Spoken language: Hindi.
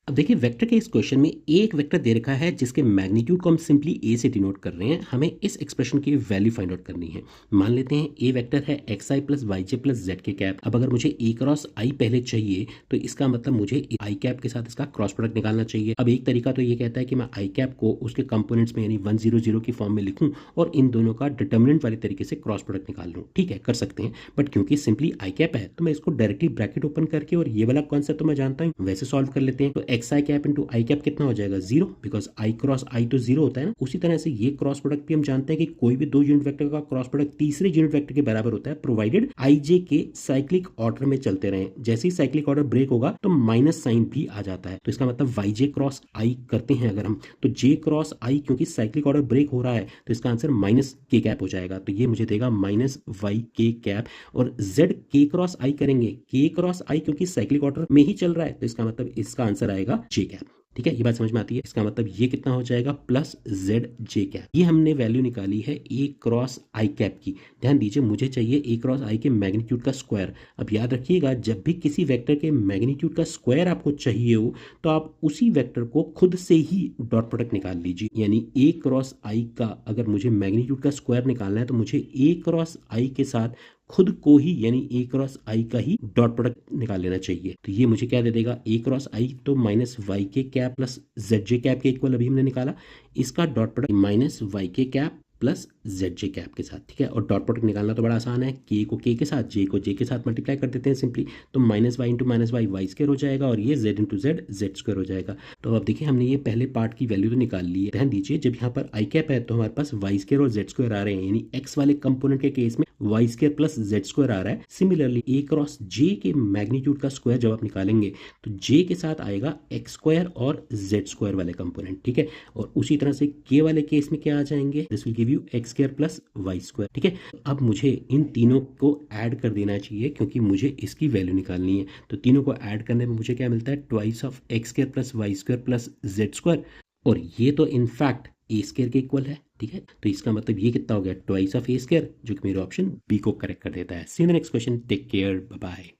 अब देखिए वेक्टर के इस क्वेश्चन में एक वेक्टर दे रखा है जिसके मैग्नीट्यूड को हम सिंपली ए से डिनोट कर रहे हैं। हमें इस एक्सप्रेशन की वैल्यू फाइंड आउट करनी है। मान लेते हैं ए वेक्टर है एक्स आई प्लस वाई जे प्लस जेड के कैप। अब अगर मुझे ए क्रॉस आई पहले चाहिए तो इसका मतलब मुझे आई कैप के साथ इसका क्रॉस प्रोडक्ट निकालना चाहिए। अब एक तरीका तो ये कहता है कि मैं आई कैप को उसके कंपोनेंट्स में यानी 100 की फॉर्म में लिखूं और इन दोनों का डिटर्मिनेंट वाले तरीके से क्रॉस प्रोडक्ट निकाल लूं। ठीक है, कर सकते हैं, बट क्योंकि सिंपली आई कैप है तो मैं इसको डायरेक्टली ब्रैकेट ओपन करके और ये वाला कॉन्सेप्ट तो मैं जानता हूं वैसे सॉल्व कर लेते हैं। तो एक्स आई कैप इंटू आई कैप कितना हो जाएगा, 0, बिकॉज आई क्रॉस आई तो 0 होता है ना। उसी तरह से ये क्रॉस प्रोडक्ट भी हम जानते हैं कि कोई भी दो यूनिट वेक्टर का क्रॉस प्रोडक्ट तीसरे यूनिट वेक्टर के बराबर होता है, प्रोवाइडेड आई जे के साइक्लिक ऑर्डर में चलते रहे। जैसे ही साइक्लिक ऑर्डर ब्रेक होगा तो माइनस साइन भी आ जाता है। तो इसका मतलब वाई जे क्रॉस आई करते हैं अगर हम, तो जे क्रॉस आई क्योंकि साइक्लिक ऑर्डर ब्रेक हो रहा है तो इसका आंसर माइनस के कैप हो जाएगा। तो ये मुझे देगा माइनस वाई के कैप। और जेड के क्रॉस आई करेंगे, के क्रॉस आई क्योंकि साइक्लिक ऑर्डर में ही चल रहा है तो इसका मतलब इसका आंसर आएगा जे कैप। ठीक है, ये बात समझ में आती है। इसका मतलब ये कितना हो जाएगा, प्लस जेड जे कैप। ये हमने वैल्यू निकाली है ए क्रॉस आई कैप की। ध्यान दीजिए मुझे चाहिए ए क्रॉस आई के मैग्नीट्यूड का स्क्वायर। अब याद रखिएगा जब भी किसी वेक्टर के मैग्नीट्यूड का स्क्वायर आपको चाहिए हो तो आप उसी वेक्टर को खुद से ही डॉट प्रोडक्ट निकाल लीजिए। यानी ए क्रॉस आई का अगर मुझे मैग्नीट्यूड का स्क्वायर निकालना है तो मुझे ए क्रॉस आई के साथ खुद को ही यानी ए क्रॉस आई का ही डॉट प्रोडक्ट निकाल लेना चाहिए। तो ये मुझे क्या दे देगा, ए क्रॉस आई तो माइनस वाई के cap plus Z J cap के इक्वल अभी हमने निकाला। इसका डॉट प्रोडक्ट माइनस वाई के cap plus Z J cap के साथ। ठीक है, और डॉट प्रोडक्ट निकालना तो बड़ा आसान है, के को के के साथ, जे को जे के साथ मल्टीप्लाई कर देते हैं सिंपली। तो minus y into minus y y square हो जाएगा और ये z into z z square हो जाएगा। तो अब देखिए हमने ये पहले पार्ट की वैल्यू तो निकाल ली है। ध्यान दीजिए जब यहाँ पर आई कैप है तो हमारे पास वाई स्क्वायर और जेड स्क्वायर आ रहे हैं, यानी एक्स वाले कंपोनेंट के केस में Y square plus Z square आ रहा है। सिमिलरली ए क्रॉस जे के मैग्नीट्यूड का स्क्वायर जब आप निकालेंगे तो जे के साथ आएगा एक्स स्क्वायर और जेड स्क्वायर वाले कंपोनेंट। ठीक है, और उसी तरह से के वाले केस में क्या आ जाएंगे, this will give you x square plus y square. ठीक है, अब मुझे इन तीनों को ऐड कर देना चाहिए क्योंकि मुझे इसकी वैल्यू निकालनी है। तो तीनों को ऐड करने में मुझे क्या मिलता है, twice of x square plus y square plus Z square. और ये तो इनफैक्ट ए स्क्वायर के इक्वल है। ठीक है, तो इसका मतलब ये कितना हो गया, ट्वाइस ऑफ ए स्क्वायर, जो कि मेरा ऑप्शन बी को करेक्ट कर देता है। See the next question, take care, bye bye.